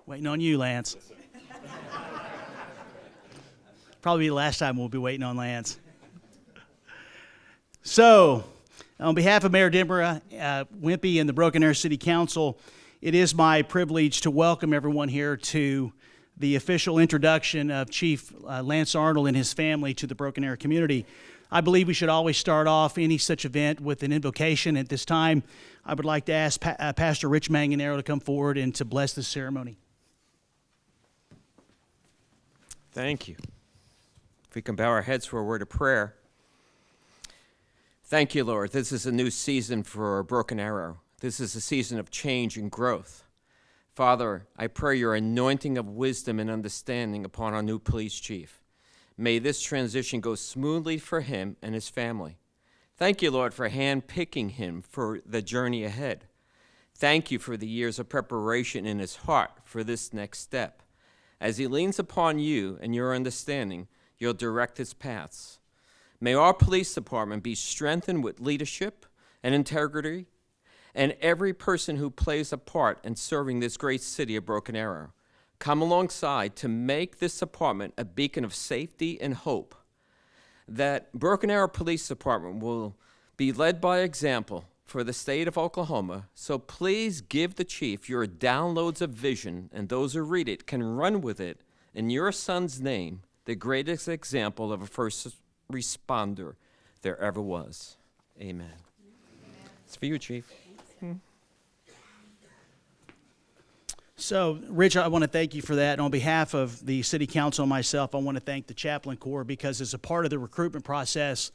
Waiting on you, Lance. Probably the last time we'll be waiting on Lance. So, on behalf of Mayor Deborah Wimpy and the Broken Arrow City Council, it is my privilege to welcome everyone here to the official introduction of Chief Lance Arnold and his family to the Broken Arrow community. I believe we should always start off any such event with an invocation. At this time, I would like to ask Pastor Rich Manganero to come forward and to bless the ceremony. Thank you. If we can bow our heads for a word of prayer. Thank you, Lord. This is a new season for Broken Arrow. This is a season of change and growth. Father, I pray your anointing of wisdom and understanding upon our new police chief. May this transition go smoothly for him and his family. Thank you, Lord, for handpicking him for the journey ahead. Thank you for the years of preparation in his heart for this next step. As he leans upon you and your understanding, you'll direct his paths. May our police department be strengthened with leadership and integrity, and every person who plays a part in serving this great city of Broken Arrow come alongside to make this department a beacon of safety and hope. That Broken Arrow Police Department will be led by example for the state of Oklahoma, so please give the chief your downloads of vision, and those who read it can run with it in your son's name, the greatest example of a first responder there ever was. Amen. It's for you, Chief. So, Rich, I want to thank you for that. And on behalf of the City Council and myself, I want to thank the Chaplain Corps, because as a part of the recruitment process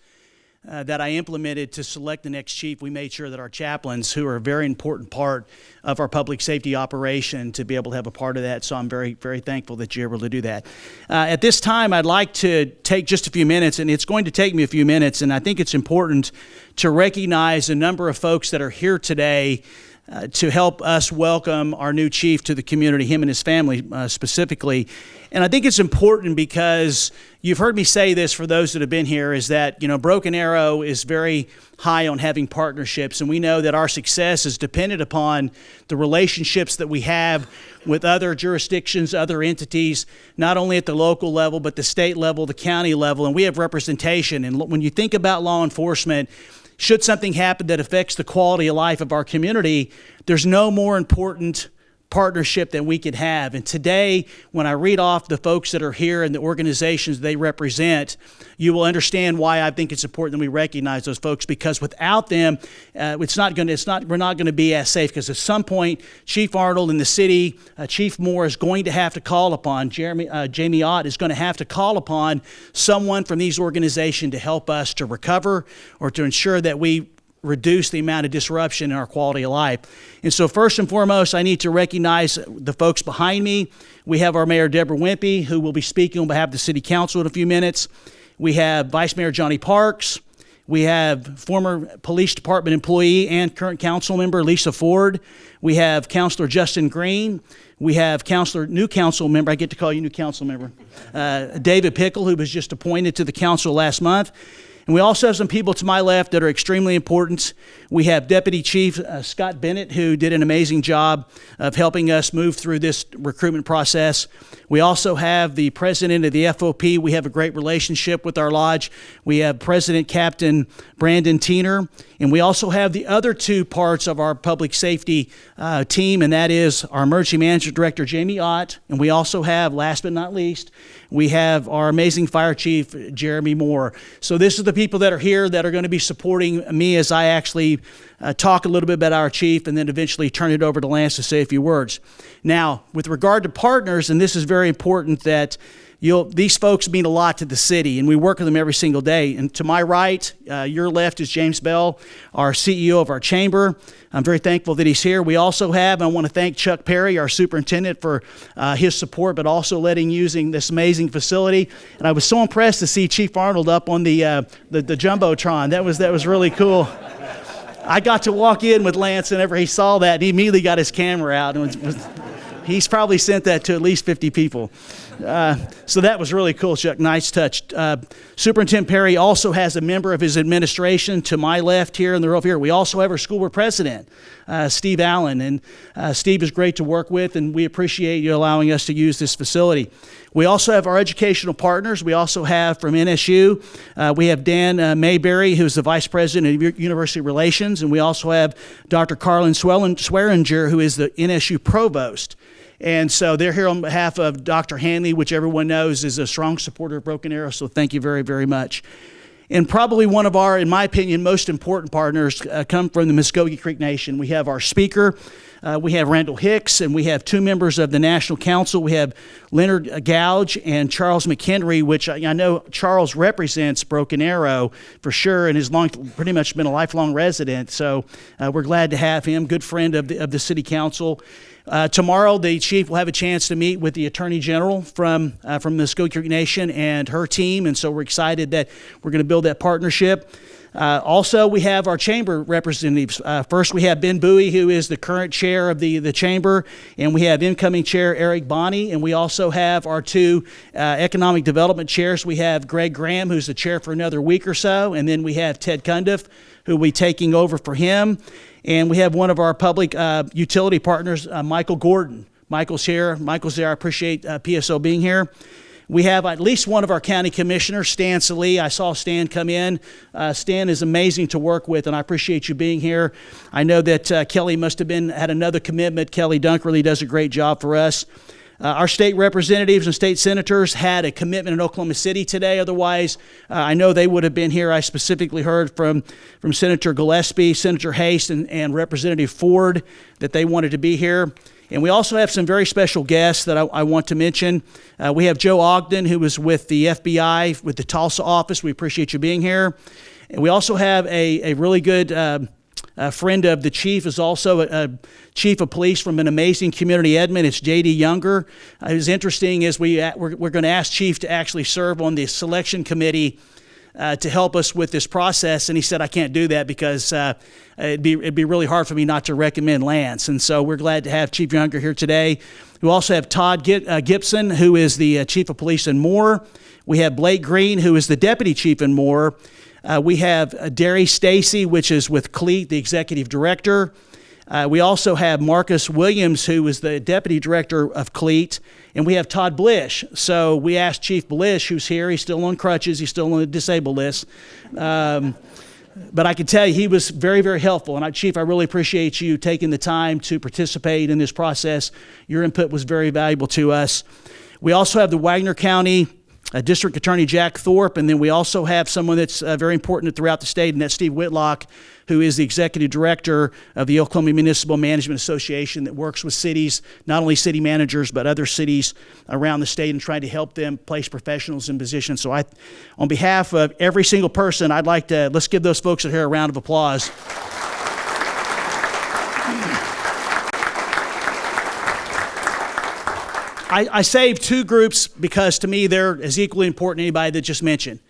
that I implemented to select the next chief, we made sure that our chaplains, who are a very important part of our public safety operation, to be able to have a part of that. So I'm very, very thankful that you're able to do that. At this time, I'd like to take just a few minutes, and it's going to take me a few minutes, and I think it's important to recognize a number of folks that are here today to help us welcome our new chief to the community, him and his family specifically. And I think it's important because you've heard me say this, for those that have been here, is that, Broken Arrow is very high on having partnerships, and we know that our success is dependent upon the relationships that we have with other jurisdictions, other entities, not only at the local level, but the state level, the county level, and we have representation. And when you think about law enforcement, should something happen that affects the quality of life of our community, there's no more important partnership that we could have. And today, when I read off the folks that are here and the organizations they represent, you will understand why I think it's important that we recognize those folks, because without them, we're not going to be as safe. Because at some point, Chief Arnold in the city, Chief Moore is going to have to call upon, Jamie Ott is going to have to call upon someone from these organizations to help us to recover or to ensure that we reduce the amount of disruption in our quality of life. And so first and foremost, I need to recognize the folks behind me. We have our Mayor Deborah Wimpy, who will be speaking on behalf of the City Council in a few minutes. We have Vice Mayor Johnny Parks. We have former police department employee and current council member Lisa Ford. We have Councilor Justin Green. We have new council member, I get to call you new council member, David Pickle, who was just appointed to the council last month. And we also have some people to my left that are extremely important. We have Deputy Chief Scott Bennett, who did an amazing job of helping us move through this recruitment process. We also have the president of the FOP. We have a great relationship with our lodge. We have President Captain Brandon Teener. And we also have the other two parts of our public safety team, and that is our Emergency Management Director, Jamie Ott. And we also have, last but not least, we have our amazing Fire Chief, Jeremy Moore. So this is the people that are here that are going to be supporting me as I actually talk a little bit about our chief, and then eventually turn it over to Lance to say a few words. Now, with regard to partners, and this is very important, that these folks mean a lot to the city, and we work with them every single day. And to my right, your left, is James Bell, our CEO of our chamber. I'm very thankful that he's here. We also have, I want to thank Chuck Perry, our superintendent, for his support, but also using this amazing facility. And I was so impressed to see Chief Arnold up on the Jumbotron. That was really cool. I got to walk in with Lance whenever he saw that, and he immediately got his camera out and He's probably sent that to at least 50 people. So that was really cool, Chuck. Nice touch. Superintendent Perry also has a member of his administration to my left here in the row here. We also have our school board president, Steve Allen. And Steve is great to work with, and we appreciate you allowing us to use this facility. We also have our educational partners. We also have from NSU, we have Dan Mayberry, who's the Vice President of University Relations, and we also have Dr. Carlin Swearinger, who is the NSU Provost. And so they're here on behalf of Dr. Hanley, which everyone knows is a strong supporter of Broken Arrow, so thank you very, very much. And probably one of our, in my opinion, most important partners come from the Muskogee Creek Nation. We have our speaker, we have Randall Hicks, and we have two members of the National Council. We have Leonard Gouge and Charles McHenry, which I know Charles represents Broken Arrow for sure, and has pretty much been a lifelong resident. So we're glad to have him, good friend of the City Council. Tomorrow, the chief will have a chance to meet with the Attorney General from the Muskogee Creek Nation and her team, and so we're excited that we're going to build that partnership. Also, we have our chamber representatives. First, we have Ben Bowie, who is the current chair of the chamber, and we have incoming chair Eric Bonney, and we also have our two economic development chairs. We have Greg Graham, who's the chair for another week or so, and then we have Ted Cundiff, who will be taking over for him. And we have one of our public utility partners, Michael Gordon. Michael's here. Michael's there. I appreciate PSO being here. We have at least one of our county commissioners, Stan Salee. I saw Stan come in. Stan is amazing to work with, and I appreciate you being here. I know that Kelly must have had another commitment. Kelly Dunk really does a great job for us. Our state representatives and state senators had a commitment in Oklahoma City today. Otherwise, I know they would have been here. I specifically heard from Senator Gillespie, Senator Haste, and Representative Ford that they wanted to be here. And we also have some very special guests that I want to mention. We have Joe Ogden, who was with the FBI, with the Tulsa office. We appreciate you being here. And we also have a really good friend of the chief, is also a chief of police from an amazing community, Edmond. It's J.D. Younger. It was interesting is we're going to ask Chief to actually serve on the selection committee to help us with this process, and he said I can't do that because it'd be really hard for me not to recommend Lance. And so we're glad to have Chief Younger here today. We also have Todd Gibson, who is the chief of police in Moore. We have Blake Green, who is the deputy chief in Moore. We have Derry Stacy, which is with CLEAT, the executive director. We also have Marcus Williams, who is the deputy director of CLEAT, and we have Todd Blish. So we asked Chief Blish, who's here. He's still on crutches. He's still on the disabled list. But I can tell you he was very, very helpful. And Chief, I really appreciate you taking the time to participate in this process. Your input was very valuable to us. We also have the Wagner County District Attorney Jack Thorpe, and then we also have someone that's very important throughout the state, and that's Steve Whitlock, who is the executive director of the Oklahoma Municipal Management Association that works with cities, not only city managers, but other cities around the state and trying to help them place professionals in positions. So on behalf of every single person, I'd like to, let's give those folks here a round of applause. I saved two groups because to me they're as equally important as anybody that just mentioned.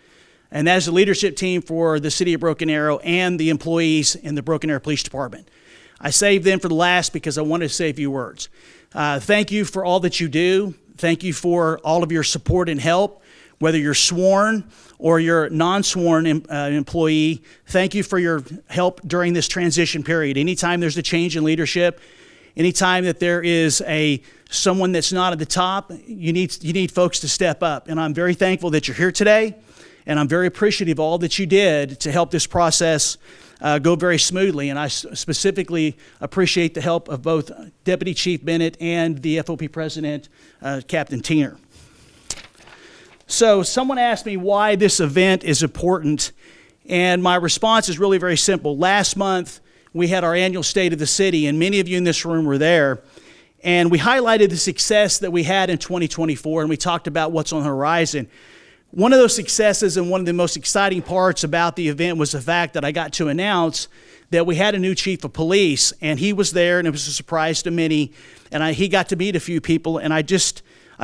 And that is the leadership team for the city of Broken Arrow and the employees in the Broken Arrow Police Department. I saved them for the last because I wanted to say a few words. Thank you for all that you do. Thank you for all of your support and help, whether you're sworn or you're non-sworn employee. Thank you for your help during this transition period. Anytime there's a change in leadership, anytime that there is someone that's not at the top, you need folks to step up. And I'm very thankful that you're here today, and I'm very appreciative of all that you did to help this process go very smoothly. And I specifically appreciate the help of both Deputy Chief Bennett and the FOP President, Captain Tiener. So someone asked me why this event is important, and my response is really very simple. Last month, we had our annual State of the City, and many of you in this room were there. And we highlighted the success that we had in 2024, and we talked about what's on the horizon. One of those successes and one of the most exciting parts about the event was the fact that I got to announce that we had a new chief of police, and he was there, and it was a surprise to many. And he got to meet a few people, and I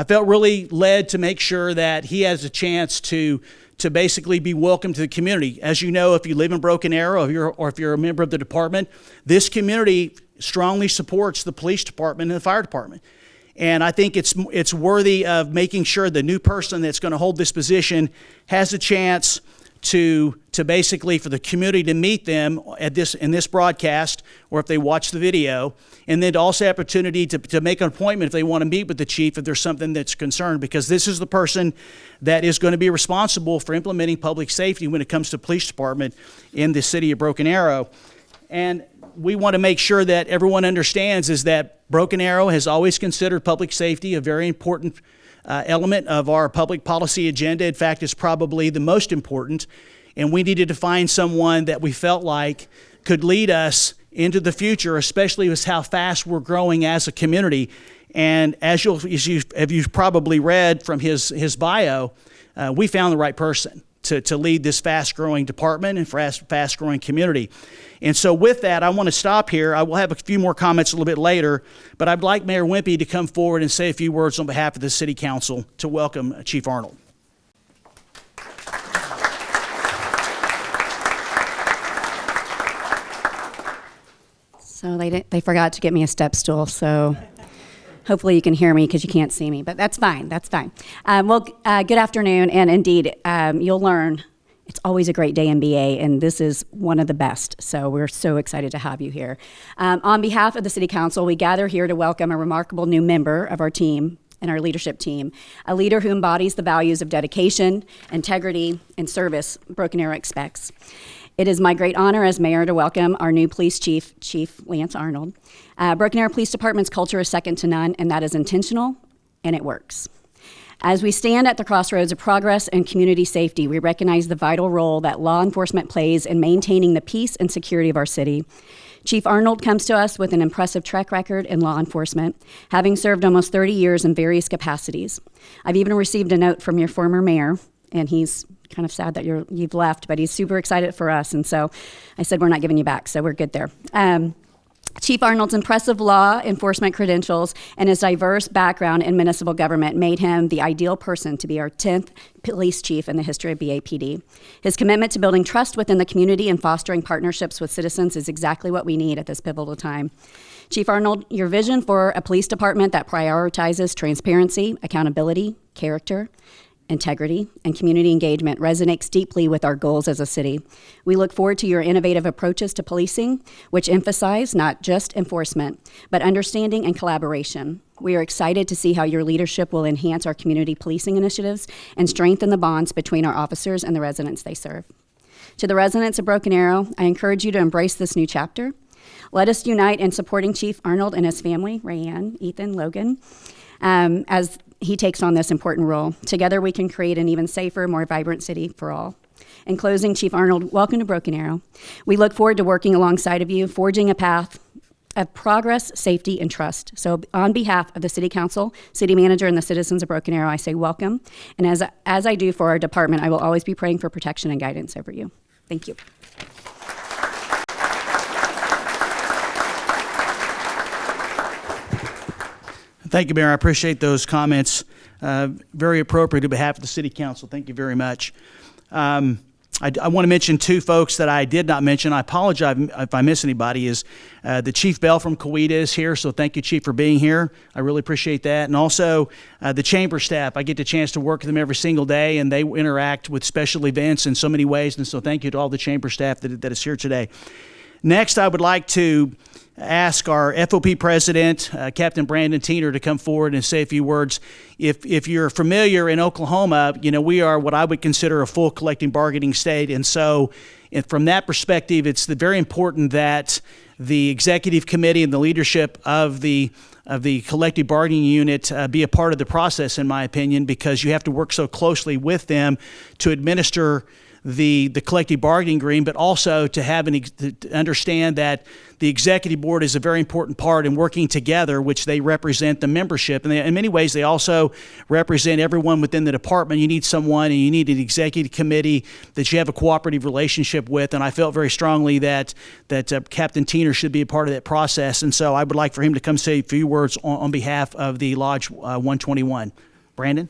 felt really led to make sure that he has a chance to basically be welcome to the community. As you know, if you live in Broken Arrow or if you're a member of the department, this community strongly supports the police department and the fire department. And I think it's worthy of making sure the new person that's going to hold this position has a chance to basically for the community to meet them in this broadcast, or if they watch the video, and then to also have opportunity to make an appointment if they want to meet with the chief if there's something that's concerned, because this is the person that is going to be responsible for implementing public safety when it comes to police department in the city of Broken Arrow. And we want to make sure that everyone understands is that Broken Arrow has always considered public safety a very important element of our public policy agenda. In fact, it's probably the most important, and we needed to find someone that we felt like could lead us into the future, especially with how fast we're growing as a community. And as you've probably read from his bio, we found the right person to lead this fast-growing department and fast-growing community. And so with that, I want to stop here. I will have a few more comments a little bit later, but I'd like Mayor Wimpy to come forward and say a few words on behalf of the City Council to welcome Chief Arnold. So they forgot to get me a step stool, so hopefully you can hear me because you can't see me, but that's fine, that's fine. Good afternoon, and indeed, you'll learn it's always a great day in BA, and this is one of the best, so we're so excited to have you here. On behalf of the City Council, we gather here to welcome a remarkable new member of our team and our leadership team, a leader who embodies the values of dedication, integrity, and service Broken Arrow expects. It is my great honor as mayor to welcome our new police chief, Chief Lance Arnold. Broken Arrow Police Department's culture is second to none, and that is intentional, and it works. As we stand at the crossroads of progress and community safety, we recognize the vital role that law enforcement plays in maintaining the peace and security of our city. Chief Arnold comes to us with an impressive track record in law enforcement, having served almost 30 years in various capacities. I've even received a note from your former mayor, and he's kind of sad that you've left, but he's super excited for us, and so I said we're not giving you back, so we're good there. Chief Arnold's impressive law enforcement credentials and his diverse background in municipal government made him the ideal person to be our 10th police chief in the history of BAPD. His commitment to building trust within the community and fostering partnerships with citizens is exactly what we need at this pivotal time. Chief Arnold, your vision for a police department that prioritizes transparency, accountability, character, integrity, and community engagement resonates deeply with our goals as a city. We look forward to your innovative approaches to policing, which emphasize not just enforcement, but understanding and collaboration. We are excited to see how your leadership will enhance our community policing initiatives and strengthen the bonds between our officers and the residents they serve. To the residents of Broken Arrow, I encourage you to embrace this new chapter. Let us unite in supporting Chief Arnold and his family, Rayanne, Ethan, Logan, as he takes on this important role. Together we can create an even safer, more vibrant city for all. In closing, Chief Arnold, welcome to Broken Arrow. We look forward to working alongside of you, forging a path of progress, safety, and trust. So on behalf of the City Council, City Manager, and the citizens of Broken Arrow, I say welcome. And as I do for our department, I will always be praying for protection and guidance over you. Thank you. Thank you, Mayor. I appreciate those comments. Very appropriate on behalf of the City Council. Thank you very much. I want to mention two folks that I did not mention. I apologize if I miss anybody. Is the Chief Bell from Coweta is here, so thank you, Chief, for being here. I really appreciate that. And also the chamber staff. I get the chance to work with them every single day, and they interact with special events in so many ways. And so thank you to all the chamber staff that is here today. Next, I would like to ask our FOP president, Captain Brandon Teener, to come forward and say a few words. If you're familiar in Oklahoma, you know, we are what I would consider a full collective bargaining state. And so from that perspective, it's very important that the executive committee and the leadership of the collective bargaining unit be a part of the process, in my opinion, because you have to work so closely with them to administer the collective bargaining agreement, but also to understand that the executive board is a very important part in working together, which they represent the membership. And in many ways, they also represent everyone within the department. You need someone, and you need an executive committee that you have a cooperative relationship with. And I felt very strongly that Captain Teener should be a part of that process. And so I would like for him to come say a few words on behalf of the Lodge 121. Brandon?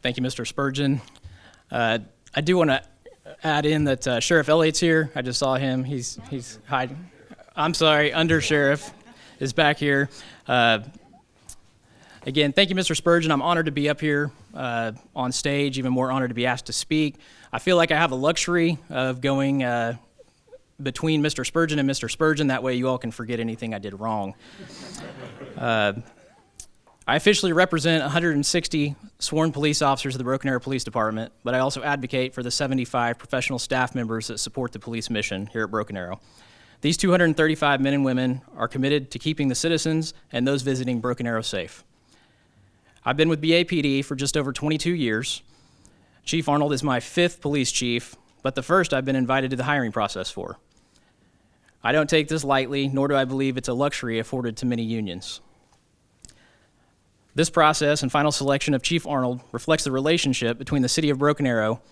Thank you, Mr. Spurgeon. I do want to add in that Sheriff Elliott's here. I just saw him. He's hiding. I'm sorry, Under Sheriff is back here. Again, thank you, Mr. Spurgeon. I'm honored to be up here on stage, even more honored to be asked to speak. I feel like I have a luxury of going between Mr. Spurgeon and Mr. Spurgeon. That way you all can forget anything I did wrong. I officially represent 160 sworn police officers of the Broken Arrow Police Department, but I also advocate for the 75 professional staff members that support the police mission here at Broken Arrow. These 235 men and women are committed to keeping the citizens and those visiting Broken Arrow safe. I've been with BAPD for just over 22 years. Chief Arnold is my 5th police chief, but the first I've been invited to the hiring process for. I don't take this lightly, nor do I believe it's a luxury afforded to many unions. This process and final selection of Chief Arnold reflects the relationship between the City of Broken Arrow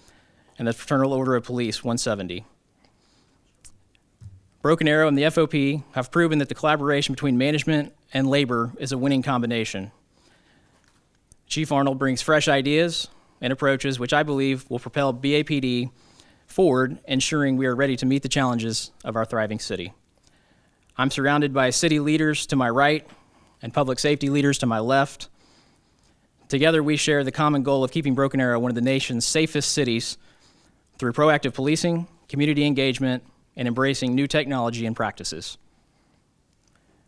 and the Fraternal Order of Police 170. Broken Arrow and the FOP have proven that the collaboration between management and labor is a winning combination. Chief Arnold brings fresh ideas and approaches which I believe will propel BAPD forward, ensuring we are ready to meet the challenges of our thriving city. I'm surrounded by city leaders to my right and public safety leaders to my left. Together, we share the common goal of keeping Broken Arrow one of the nation's safest cities through proactive policing, community engagement, and embracing new technology and practices.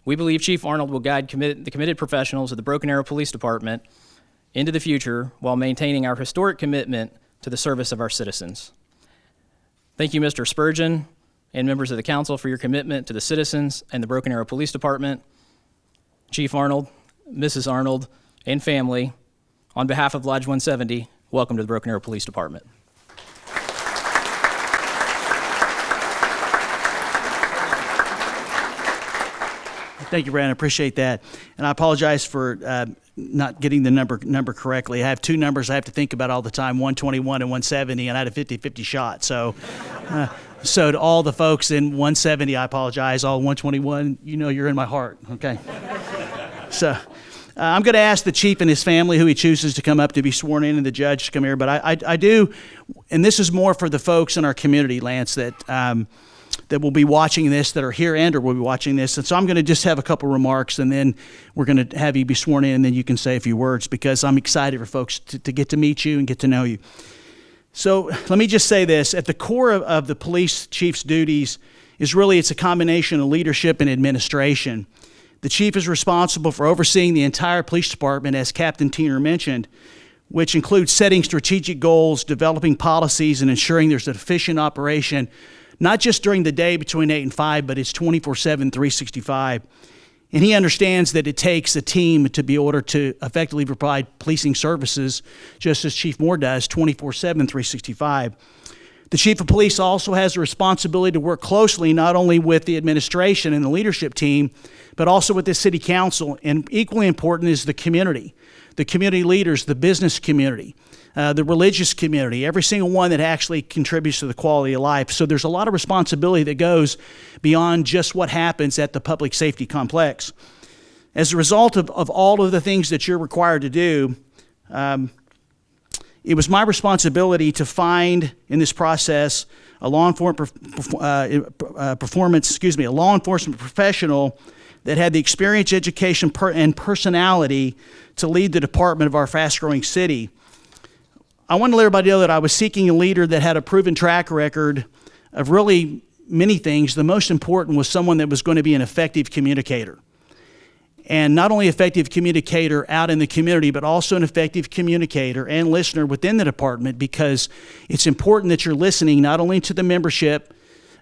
We believe Chief Arnold will guide the committed professionals of the Broken Arrow Police Department into the future while maintaining our historic commitment to the service of our citizens. Thank you, Mr. Spurgeon and members of the council, for your commitment to the citizens and the Broken Arrow Police Department. Chief Arnold, Mrs. Arnold, and family, on behalf of Lodge 170, welcome to the Broken Arrow Police Department. Thank you, Brandon. I appreciate that. And I apologize for not getting the number correctly. I have 2 numbers I have to think about all the time, 121 and 170, and I had a 50-50 shot. So to all the folks in 170, I apologize. All 121, you know you're in my heart, okay? So I'm going to ask the chief and his family, who he chooses to come up to be sworn in, and the judge to come here. But I do, and this is more for the folks in our community, Lance, that will be watching this, that are here and or will be watching this. And so I'm going to just have a couple remarks, and then we're going to have you be sworn in, and then you can say a few words, because I'm excited for folks to get to meet you and get to know you. So let me just say this. At the core of the police chief's duties is really, it's a combination of leadership and administration. The chief is responsible for overseeing the entire police department, as Captain Tiener mentioned, which includes setting strategic goals, developing policies, and ensuring there's an efficient operation, not just during the day between 8 and 5, but it's 24/7, 365. And he understands that it takes a team to be able to effectively provide policing services, just as Chief Moore does, 24/7, 365. The chief of police also has a responsibility to work closely not only with the administration and the leadership team, but also with the city council. And equally important is the community leaders, the business community, the religious community, every single one that actually contributes to the quality of life. So there's a lot of responsibility that goes beyond just what happens at the public safety complex. As a result of all of the things that you're required to do, it was my responsibility to find in this process a law enforcement professional that had the experience, education, and personality to lead the department of our fast-growing city. I want to let everybody know that I was seeking a leader that had a proven track record of really many things. The most important was someone that was going to be an effective communicator. And not only effective communicator out in the community, but also an effective communicator and listener within the department, because it's important that you're listening not only to the membership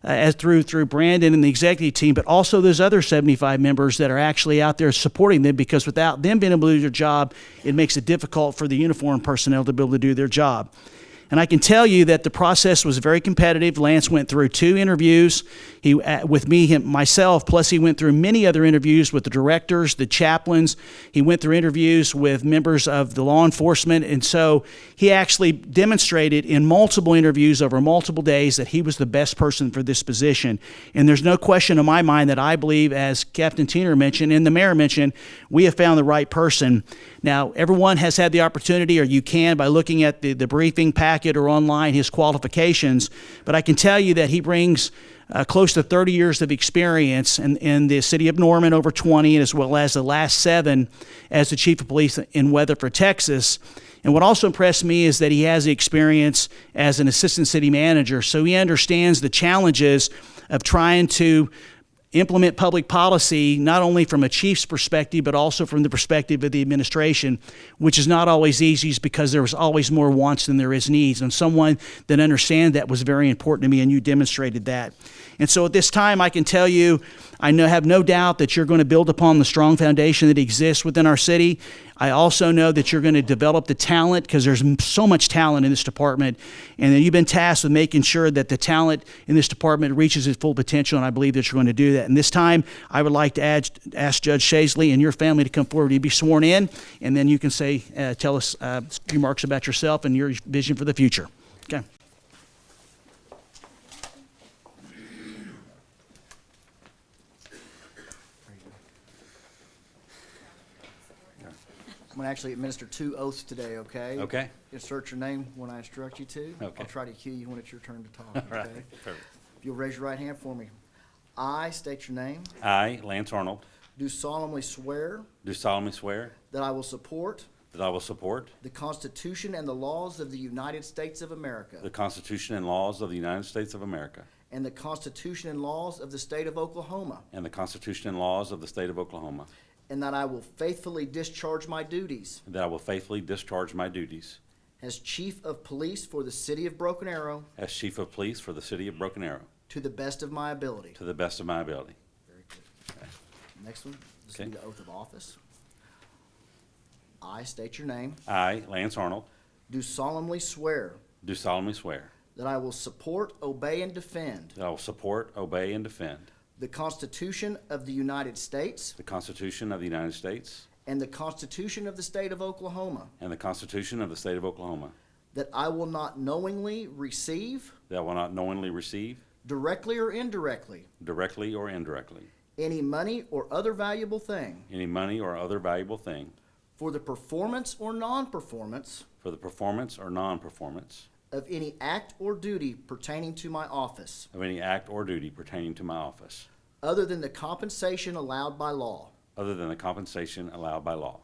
as through Brandon and the executive team, but also those other 75 members that are actually out there supporting them, because without them being able to do their job, it makes it difficult for the uniformed personnel to be able to do their job. And I can tell you that the process was very competitive. Lance went through 2 interviews with me, myself, plus he went through many other interviews with the directors, the chaplains. He went through interviews with members of the law enforcement. And so he actually demonstrated in multiple interviews over multiple days that he was the best person for this position. And there's no question in my mind that I believe, as Captain Tiener mentioned and the mayor mentioned, we have found the right person. Now, everyone has had the opportunity, or you can by looking at the briefing packet or online, his qualifications, but I can tell you that he brings close to 30 years of experience in the city of Norman, over 20, as well as the last 7 as the chief of police in Weatherford, Texas. And what also impressed me is that he has the experience as an assistant city manager, so he understands the challenges of trying to implement public policy, not only from a chief's perspective, but also from the perspective of the administration, which is not always easy because there was always more wants than there is needs. And someone that understands that was very important to me, and you demonstrated that. And so at this time, I can tell you, I have no doubt that you're going to build upon the strong foundation that exists within our city. I also know that you're going to develop the talent, because there's so much talent in this department, and that you've been tasked with making sure that the talent in this department reaches its full potential, and I believe that you're going to do that. And this time, I would like to ask Judge Shaisley and your family to come forward. You'd be sworn in, and then you can tell us a few remarks about yourself and your vision for the future. Okay. I'm going to actually administer 2 oaths today, okay? Okay. Insert your name when I instruct you to. Okay. I'll try to cue you when it's your turn to talk, All okay? right. Perfect. If you'll raise your right hand for me. I state your name. I, Lance Arnold, Do solemnly swear do solemnly swear that I will support that I will support the Constitution and the laws of the United States of America the Constitution and laws of the United States of America and the Constitution and laws of the State of Oklahoma, and the Constitution and laws of the State of Oklahoma, and that I will faithfully discharge my duties and that I will faithfully discharge my duties as Chief of Police for the City of Broken Arrow as Chief of Police for the City of Broken Arrow to the best of my ability. to the best of my ability. Very good. Next one, this will be Okay. the oath of office. I state your name. I, Lance Arnold, Do solemnly swear do solemnly swear that I will support, obey, and defend that I will support, obey, and defend the Constitution of the United States the Constitution of the United States and the Constitution of the State of Oklahoma, and the Constitution of the State of Oklahoma, that I will not knowingly receive, that I will not knowingly receive, directly or indirectly, directly or indirectly, any money or other valuable thing any money or other valuable thing for the performance or non-performance for the performance or non-performance of any act or duty pertaining to my office, of any act or duty pertaining to my office, other than the compensation allowed by law. other than the compensation allowed by law.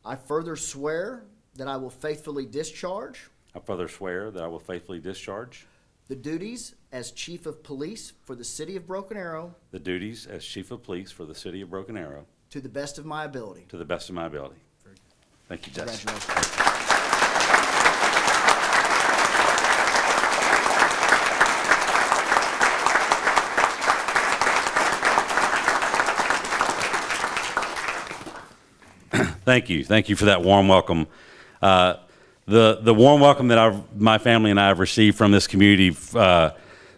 I further swear that I will faithfully discharge I further swear that I will faithfully discharge the duties as Chief of Police for the City of Broken Arrow the duties as Chief of Police for the City of Broken Arrow to the best of my ability. to the best of my ability. Thank you, Judge. Congratulations. Thank you. Thank you for that warm welcome. The warm welcome that my family and I have received from this community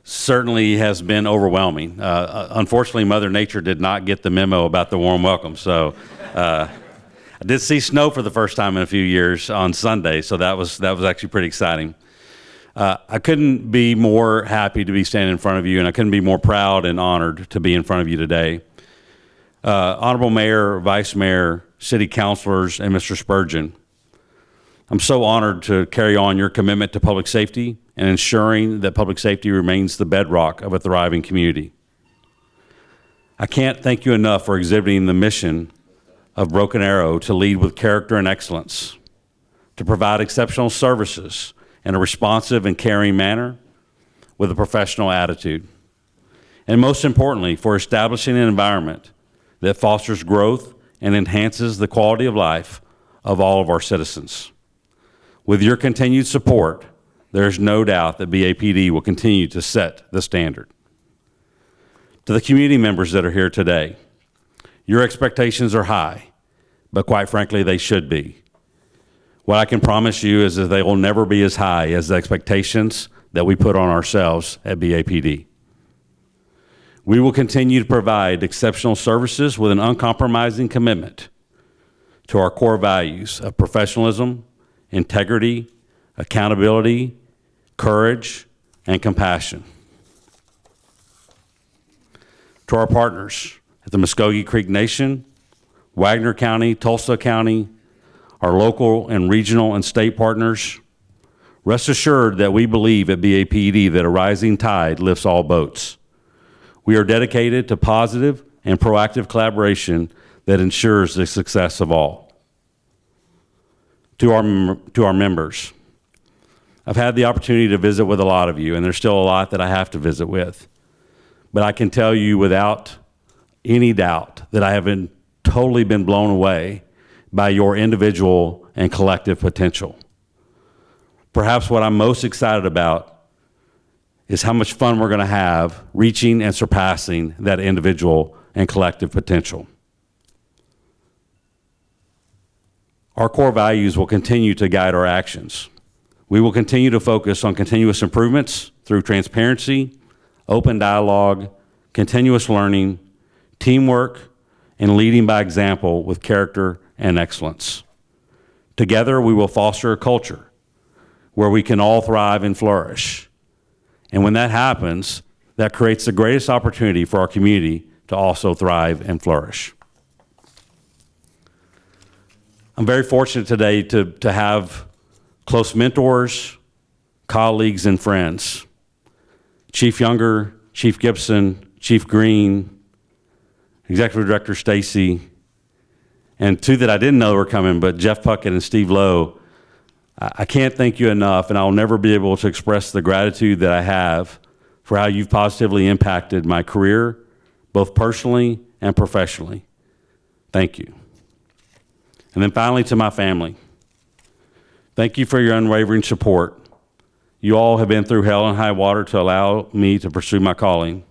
certainly has been overwhelming. Unfortunately, Mother Nature did not get the memo about the warm welcome. So I did see snow for the first time in a few years on Sunday, so that was actually pretty exciting. I couldn't be more happy to be standing in front of you, and I couldn't be more proud and honored to be in front of you today. Honorable Mayor, Vice Mayor, City Councilors, and Mr. Spurgeon, I'm so honored to carry on your commitment to public safety and ensuring that public safety remains the bedrock of a thriving community. I can't thank you enough for exhibiting the mission of Broken Arrow to lead with character and excellence, to provide exceptional services in a responsive and caring manner with a professional attitude, and most importantly, for establishing an environment that fosters growth and enhances the quality of life of all of our citizens. With your continued support, there is no doubt that BAPD will continue to set the standard. To the community members that are here today, your expectations are high, but quite frankly, they should be. What I can promise you is that they will never be as high as the expectations that we put on ourselves at BAPD. We will continue to provide exceptional services with an uncompromising commitment to our core values of professionalism, integrity, accountability, courage, and compassion. To our partners at the Muskogee Creek Nation, Wagner County, Tulsa County, our local and regional and state partners. Rest assured that we believe at BAPD that a rising tide lifts all boats. We are dedicated to positive and proactive collaboration that ensures the success of all. To our members, I've had the opportunity to visit with a lot of you, and there's still a lot that I have to visit with. But I can tell you without any doubt that I have totally been blown away by your individual and collective potential. Perhaps what I'm most excited about is how much fun we're going to have reaching and surpassing that individual and collective potential. Our core values will continue to guide our actions. We will continue to focus on continuous improvements through transparency, open dialogue, continuous learning, teamwork, and leading by example with character and excellence. Together, we will foster a culture where we can all thrive and flourish. And when that happens, that creates the greatest opportunity for our community to also thrive and flourish. I'm very fortunate today to have close mentors, colleagues, and friends. Chief Younger, Chief Gibson, Chief Green, Executive Director Stacy, and two that I didn't know were coming, but Jeff Puckett and Steve Lowe. I can't thank you enough, and I'll never be able to express the gratitude that I have for how you've positively impacted my career, both personally and professionally. Thank you. And then finally, to my family. Thank you for your unwavering support. You all have been through hell and high water to allow me to pursue my calling.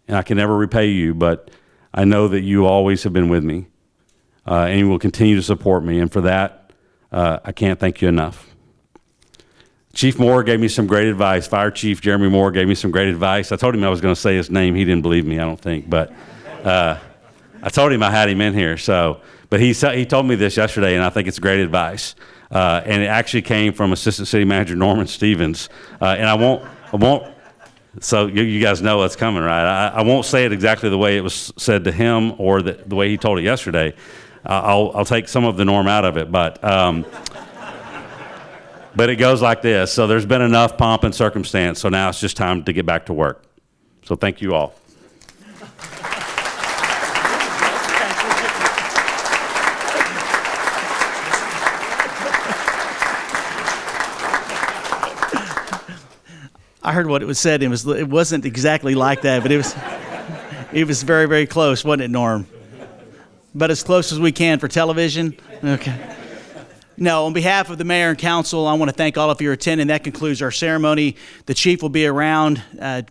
And I can never repay you, but I know that you always have been with me, and you will continue to support me. And for that, I can't thank you enough. Chief Moore gave me some great advice. Fire Chief Jeremy Moore gave me some great advice. I told him I was going to say his name. He didn't believe me, I don't think. But I told him I had him in here. But he told me this yesterday, and I think it's great advice. And it actually came from Assistant City Manager Norman Stevens. And I won't. So you guys know what's coming, right? I won't say it exactly the way it was said to him or the way he told it yesterday. I'll take some of the norm out of it, but it goes like this. So there's been enough pomp and circumstance, so now it's just time to get back to work. So thank you all. I heard what it was said. It wasn't exactly like that, but it was very, very close, wasn't it, Norm? But as close as we can for television? Okay. No, on behalf of the mayor and council, I want to thank all of you for attending. That concludes our ceremony. The chief will be around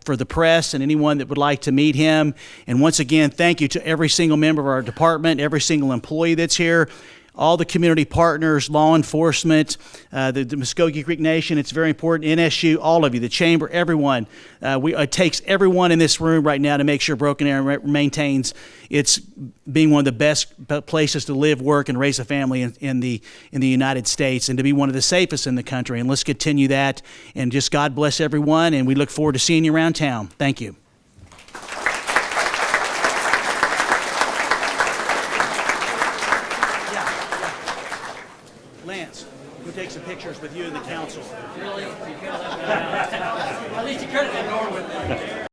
for the press and anyone that would like to meet him. And once again, thank you to every single member of our department, every single employee that's here, all the community partners, law enforcement, the Muskogee Creek Nation. It's very important. NSU, all of you, the chamber, everyone. It takes everyone in this room right now to make sure Broken Arrow maintains its being one of the best places to live, work, and raise a family in the United States, and to be one of the safest in the country. And let's continue that. And just God bless everyone. And we look forward to seeing you around town. Thank you. Lance, we'll take some pictures with you and the council. Really? At least you could have been Norwood.